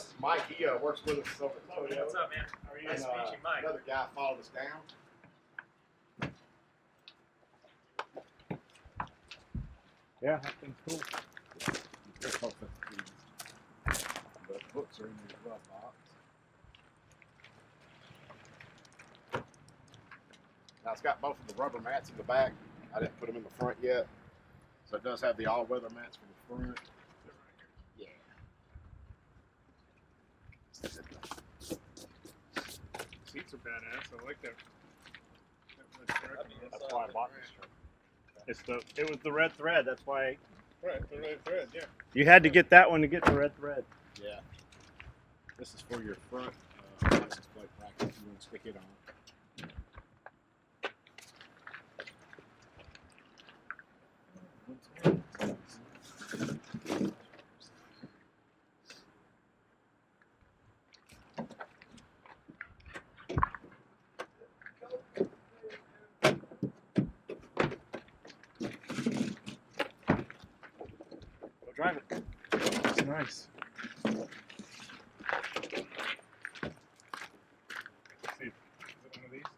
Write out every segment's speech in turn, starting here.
this is Mike. He works with us over at Toyota. What's up, man? How are you? Nice to meet you, Mike. Another guy followed us down. Yeah, that thing's cool. The books are in the glove box. Now it's got both of the rubber mats in the back. I didn't put them in the front yet. So it does have the all-weather mats for the front. Yeah. Seats are badass. I like that. That's why I bought this truck. It was the red thread. That's why. Right, the red thread, yeah. You had to get that one to get the red thread. Yeah. This is for your front license plate bracket if you want to stick it on. Go drive it. It's nice. Let's see. Is it one of these?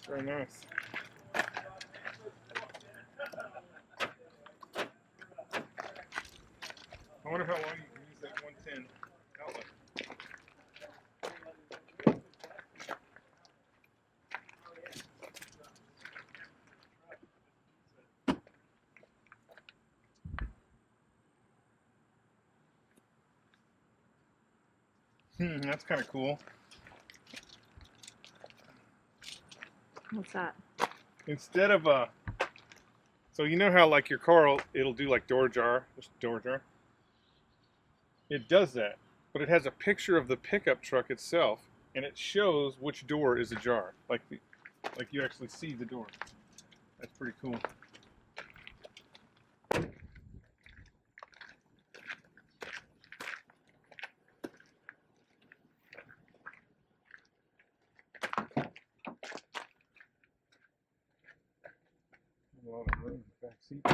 Very nice. I wonder how long you can use that 110 outlet. That's kind of cool. What's that? Instead of so you know how like your car, it'll do like door jar, just door jar. It does that, but it has a picture of the pickup truck itself, and it shows which door is ajar. Like you actually see the door. That's pretty cool. A lot of room in the back seat.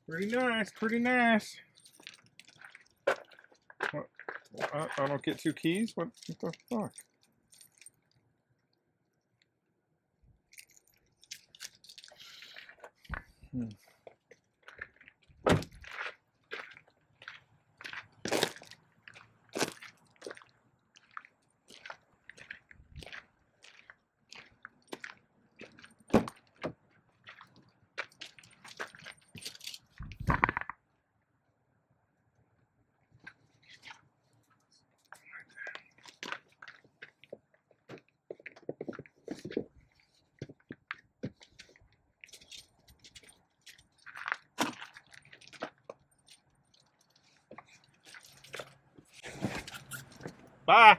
Pretty nice, pretty nice. What? I don't get two keys? What the fuck? Bye.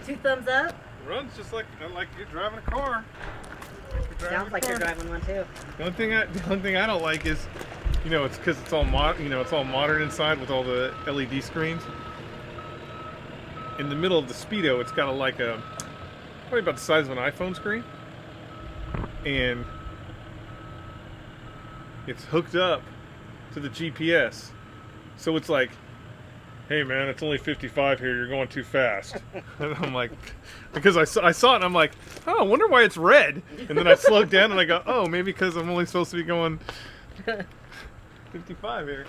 2 thumbs up. It runs just like you're driving a car. Sounds like you're driving one too. The only thing I don't like is, you know, it's because it's all it's all modern inside with all the LED screens. In the middle of the Speedo, it's got probably about the size of an iPhone screen, and it's hooked up to the GPS, so it's like, hey man, it's only 55 here, you're going too fast. And I'm like, because I saw it and I'm like, oh, I wonder why it's red. And then I slowed down and I go, oh, maybe because I'm only supposed to be going 55 here.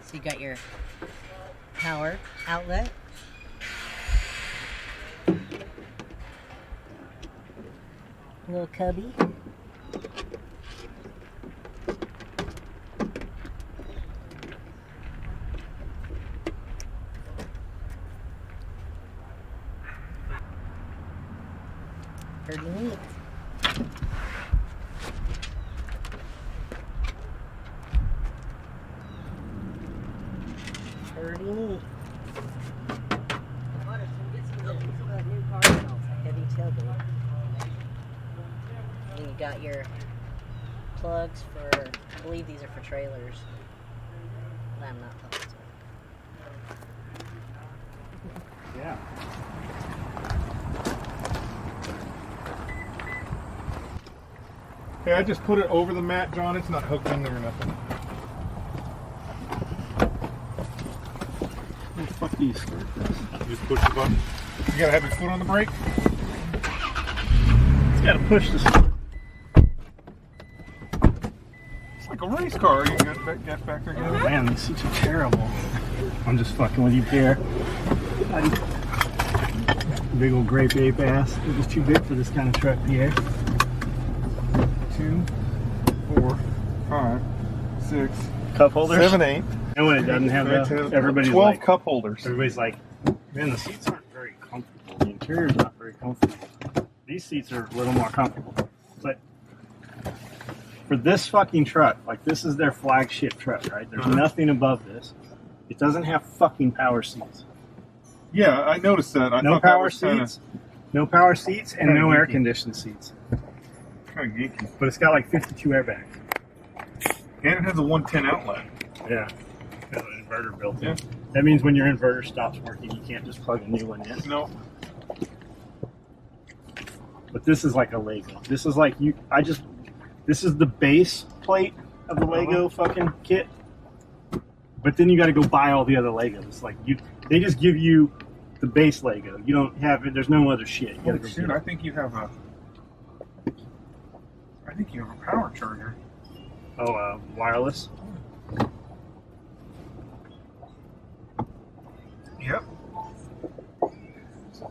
So you got your power outlet. Little cubby. Pretty neat. Pretty neat. Heavy tailgate. Then you got your plugs for, I believe these are for trailers. But I'm not positive. Yeah. Hey, I just put it over the mat, John. It's not hooked in there or nothing. Oh, fuck these. You just push the button. You gotta have your foot on the brake. It's gotta push this. It's like a race car. You get back there. Oh, man, these seats are terrible. I'm just fucking with you, Pierre. Big old grape ape ass. It was too big for this kind of truck, Pierre. 2, 4, 5, 6, Cup holders? 7, 8. And when it doesn't have that, everybody's 12 like, cup holders. everybody's like, man, the seats aren't very comfortable. The interior's not very comfortable. These seats are a little more comfortable. But for this fucking truck, like this is their flagship truck, right? There's nothing above this. It doesn't have fucking power seats. Yeah, I noticed that. I No thought that power was kinda, seats, no power seats, and kinda no air geeky. conditioned seats. Kind of geeky. But it's got like 52 airbags. And it has a 110 outlet. Yeah. Got an inverter built in. Yeah. That means when your inverter stops working, you can't just plug a new one in. No. But this is like a Lego. This is like this is the base plate of the Lego fucking kit. But then you got to go buy all the other Legos. Like they just give you the base Lego. You don't have it. There's no other shit. You gotta Holy go shit, get I think you have a power charger. it. Oh, wireless. Yep.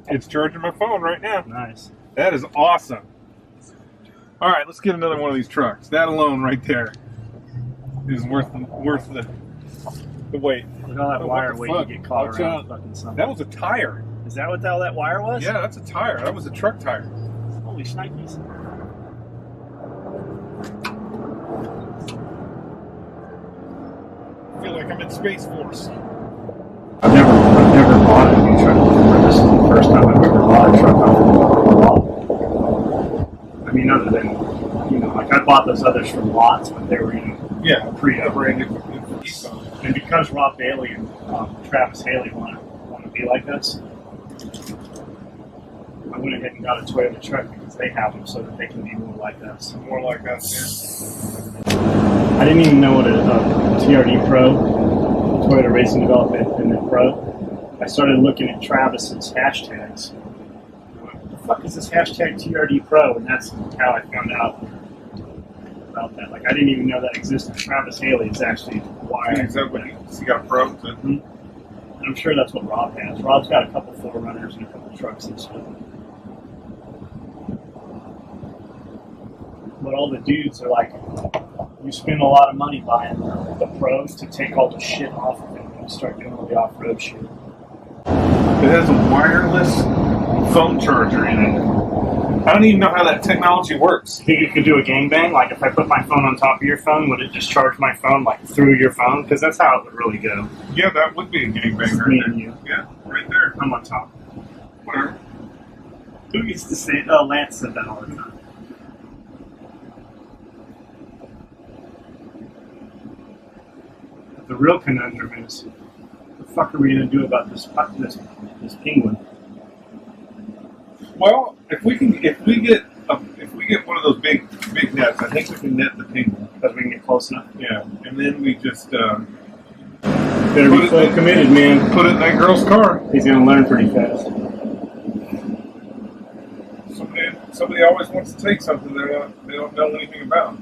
It's charging my phone right now. Nice. That is awesome. All right, let's get another one of these trucks. That alone right there is worth the wait. Look at all that Oh, wire what the weight fuck? you get caught Watch around out. fucking something. That was a tire. Is that what all that wire was? Yeah, that's a tire. That was a truck tire. Holy shnikes. I feel like I'm in Space Force. I've never bought a new truck before. This is the first time I've ever bought a truck off the lot. I mean, other than, like I bought those others from lots, but they were, Yeah, pre-owned. Keystone. And because Rob Bailey and Travis Haley want to be like us, I went ahead and got a Toyota truck because they have them so that they can be more like us. More like us, I didn't even know what a TRD Pro, Toyota Racing Development and then Pro. I started looking at Travis's hashtags. What the fuck is this hashtag TRD Pro? And that's how I found out about that. Like, I didn't even know that existed. Travis Haley is actually why. Is that what he got pros? And I'm sure that's what Rob has. Rob's got a couple 4Runners and a couple trucks and stuff. But all the dudes are like, you spend a lot of money buying the pros to take all the shit off of it when you start doing all the off-road shit. It has a wireless phone charger in it. I don't even know how that technology works. You think you could do a gangbang? Like, if I put my phone on top of your phone, would it just charge my phone, like, through your phone? Because that's how it would really go. Yeah, that would be a gangbang Me right and there. you. Yeah, right there. I'm on top. Whatever. Who used to say, oh, Lance said that all the time. But the real conundrum is, what the fuck are we going to do about this penguin? Well, if we get one of those big nets, I think we can net the penguin. Because we can get close enough. Yeah, and then we just Better be fully committed, man. put it in that girl's car. He's going to learn pretty fast. Somebody always wants to take something they don't know anything about.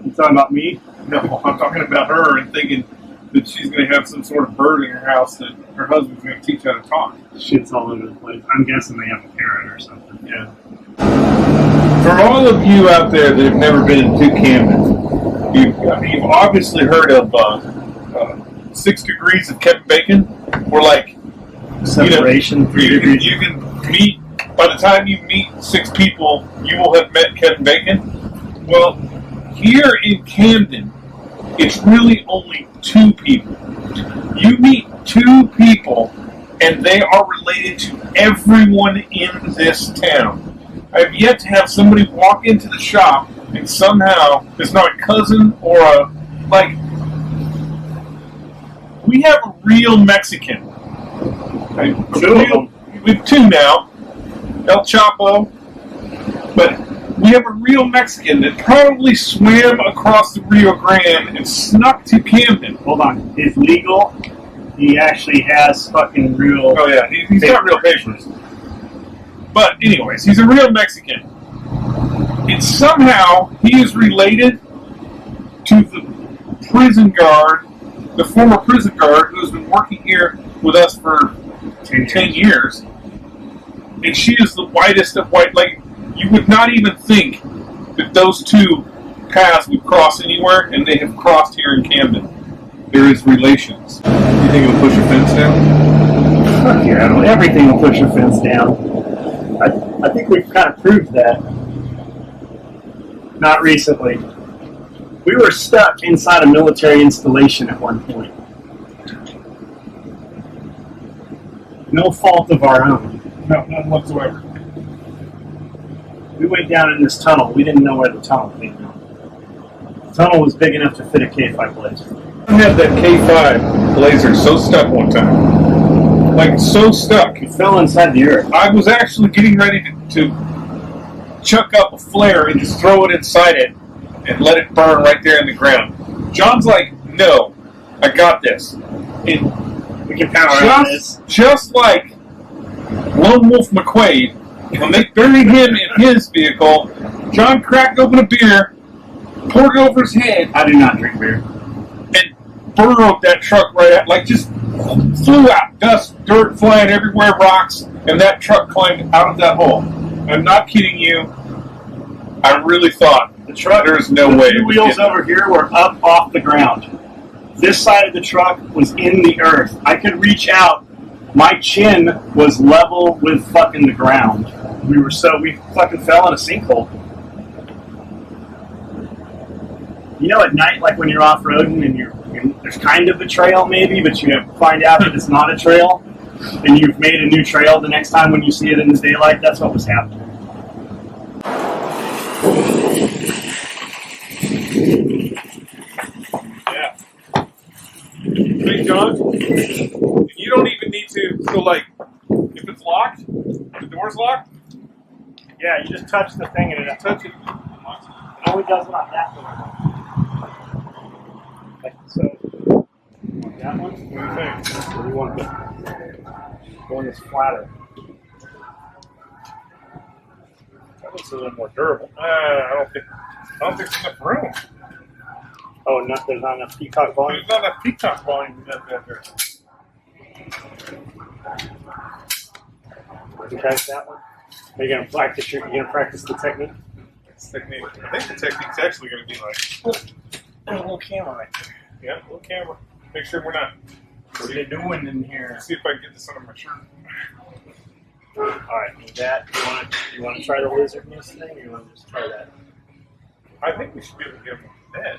You talking about me? No, I'm talking about her and thinking that she's going to have some sort of bird in her house that her husband's going to teach how to talk. Shit's all over the place. I'm guessing they have a parrot or something. Yeah. For all of you out there that have never been to Camden, you've obviously heard of 6 Degrees of Kevin Bacon. We're like Separation, 3 degrees. You can meet, by the time you meet 6 people, you will have met Kevin Bacon. Well, here in Camden, it's really only 2 people. You meet 2 people, and they are related to everyone in this town. I've yet to have somebody walk into the shop and somehow it's not a cousin or a, like, we have a real Mexican. Okay? We have 2 now, El Chapo, but we have a real Mexican that probably swam across the Rio Grande and snuck to Camden. Hold on. It's legal. He actually has fucking real... Oh yeah, he's got real papers. But anyways, he's a real Mexican. And somehow he is related to the prison guard, the former prison guard who's been working here with us for 10 years. And she is the whitest of white. Like, you would not even think that those 2 paths would cross anywhere, and they have crossed here in Camden. There is relations. You think it'll push a fence down? Fuck yeah, everything will push a fence down. I think we've kind of proved that. Not recently. We were stuck inside a military installation at one point. No fault of our own. No, none whatsoever. We went down in this tunnel. We didn't know where the tunnel came from. The tunnel was big enough to fit a K5 blazer. I had that K5 blazer so stuck one time. Like, so stuck. It fell inside the earth. I was actually getting ready to chuck up a flare and just throw it inside it and let it burn right there in the ground. John's like, no, I got this. And We can power on this. just like Lone Wolf McQuaid, when they buried him in his vehicle, John cracked open a beer, poured it over his head, I do not drink beer. and burrowed that truck right out, like just flew out. Dust, dirt flying everywhere, rocks, and that truck climbed out of that hole. I'm not kidding you. I really thought The truck, there's no the way. 2 wheels over here were up off the ground. This side of the truck was in the earth. I could reach out. My chin was level with fucking the ground. We fucking fell in a sinkhole. You know, at night, like when you're off-roading and there's kind of a trail maybe, but you find out that it's not a trail, and you've made a new trail the next time when you see it in the daylight, that's what was happening. Yeah. Hey, John, you don't even need to, so like, if it's locked, the door's locked, Yeah, you just touch the thing and it touch it. only does it on that door. Like so. That one? What do you think? What do you want to put? The one that's flatter. That looks a little more durable. I don't think there's enough room. Oh, there's not enough peacock volume. There's not enough peacock volume in that there. Okay, that one. Are you gonna practice? You're gonna practice the technique. Technique. I think the technique's actually going to be like A little camera right there. yeah, little camera. Make sure we're not. What are you doing in here? See if I can get this under my shirt. All right, with that, you want to try the lizardness thing, or you want to just try that? I think we should be able to get him on head.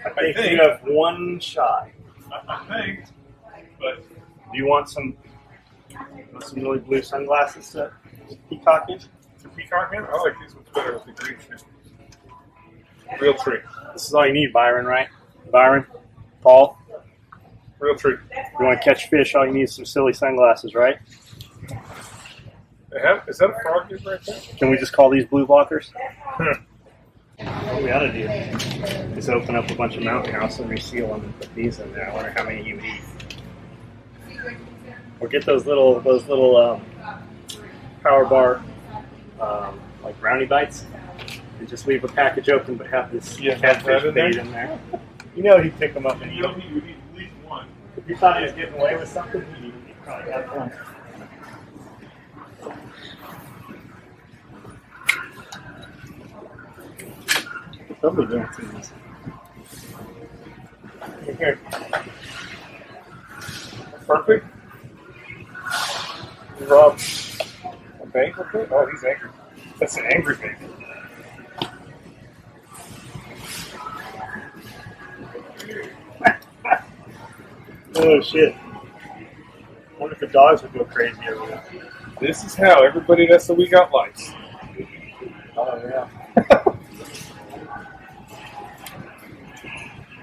I think you have one shot. I think, but Do you want some really blue sunglasses to peacock it? the peacock in, I like these ones better with the green shit. Real tree. This is all you need, Byron, right? Byron, Paul, Real tree. you want to catch fish, all you need is some silly sunglasses, right? Is that a frog dude right there? Can we just call these blue blockers? What we ought to do is open up a bunch of mountain house and reseal them and put these in there. I wonder how many you would eat. Or get those little power bar like brownie bites and just leave a package open but have this catfish bait in there. You know he'd pick them up and eat You know, them. he would eat at least one. If you thought he was getting away with something, he'd probably have one. Probably doing things. Here. Perfect. Rob a bank with it? Oh, he's angry. That's an angry bank. Oh shit. I wonder if the dogs would go crazy over that. This is how everybody that's the We Got Lights. Oh yeah.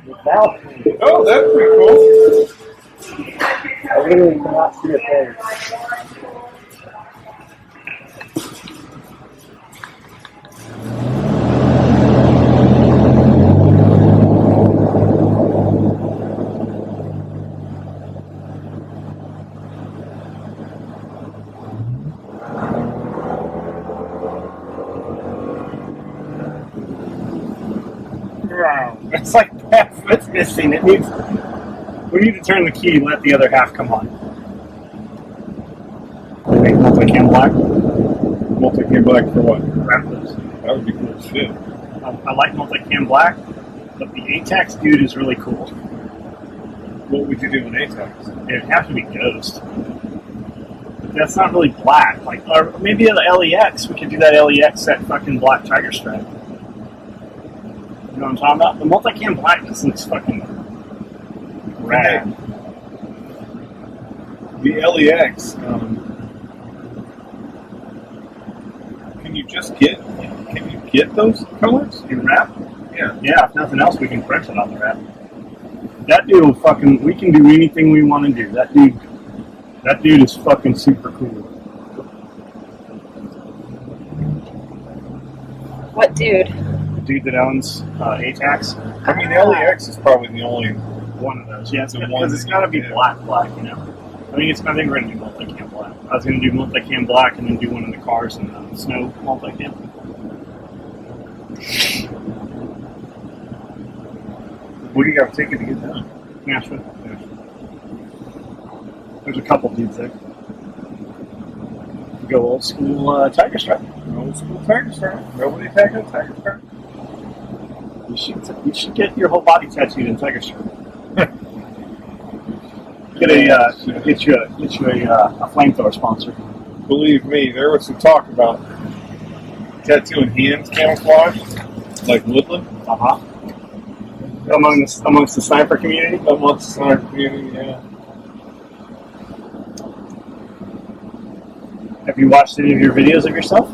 The balcony. Oh, that's pretty cool. I literally cannot see a face. It's like half of it's missing. It needs. We need to turn the key and let the other half come on. Make multicam black. Multicam black for what? Raptors. That would be cool as shit. I like multicam black, but the ATAX dude is really cool. What would you do in ATAX? It'd have to be Ghost. But that's not really black. Like, or maybe the LEX. We could do that LEX that fucking black tiger stripe. You know what I'm talking about? The multicam black just looks fucking rad. The LEX. Can you get those colors? In wrap? Yeah. Yeah, if nothing else, we can print it on the wrap. That dude will fucking, we can do anything we want to do. That dude is fucking super cool. What dude? The dude that owns ATAX, I mean, LEX is probably the only one of those. Yeah, The because one it's that got to you be did. black, you know. I think we're going to do multicam black. I was going to do multicam black and then do one in the cars and snow multicam. What do you got ticket to get done? Nashville. There's a couple dudes there. Go old school tiger stripe. Old school tiger stripe. Nobody tagged a tiger stripe. You should get your whole body tattooed in tiger stripe. Get you a flamethrower sponsor. Believe me, there was some talk about tattooing hands camouflage, like Woodland, Amongst the sniper community. amongst our community. Yeah. Have you watched any of your videos of yourself?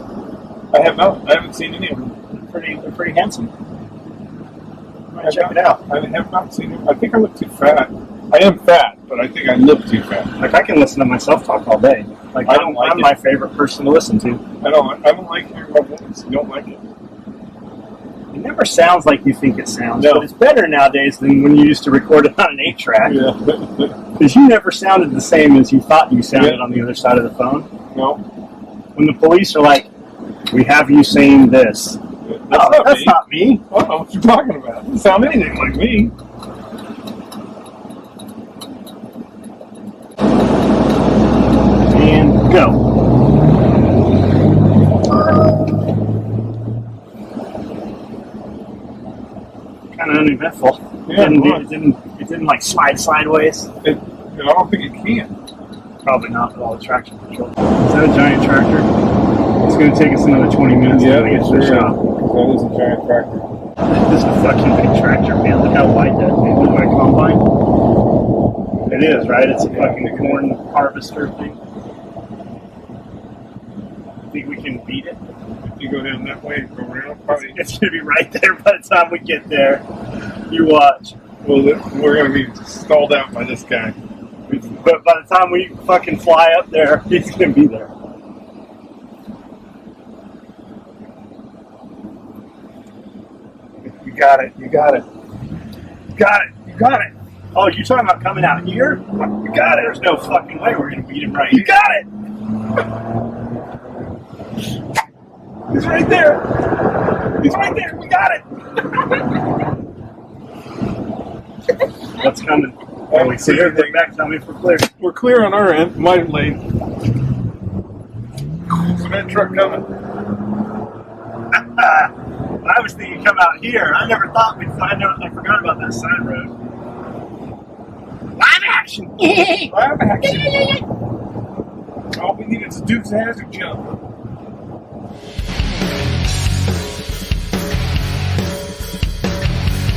I have not. I haven't seen any of them. They're pretty handsome. I Check it out. I have not seen them. I think I look too fat. I am fat, but I think I look too fat. Like I can listen to myself talk all day. Like I don't like I'm it. my favorite person to listen to. I don't like hearing my voice. I don't like it. It never sounds like you think it sounds, No. but it's better nowadays than when you used to record it on an 8-track. Yeah. Because you never sounded the same as you thought you sounded on the other side of the phone. No. When the police are like, We have you saying this. That's Not me. I don't know what you're talking about. It doesn't sound anything like me. And go. Kind of uneventful. Yeah, It didn't like slide sideways. I don't think it can. Probably not with all the traction control. Is that a giant tractor? It's going to take us another 20 minutes to get to the shop. That is a giant tractor. This is a fucking big tractor, man. Look how wide that thing is. Like a combine. It is, right? It's a fucking corn harvester thing. Think we can beat it? If you go down that way and go around, probably. It's going to be right there by the time we get there. You watch. Well, we're going to be stalled out by this guy. But by the time we fucking fly up there, he's going to be there. You got it. You got it. You got it. You got it. Oh, you're talking about coming out here? You got it. There's no fucking way we're going to beat him right here. You got it. He's right there. He's right there. We got it. What's coming? Oh, we see everything back. Tell me if we're clear. We're clear on our end. Might lane. So that truck coming. I was thinking come out here. I never thought we'd find out. I forgot about that side road. Live action! Live action. All we needed to do is a hazard jump.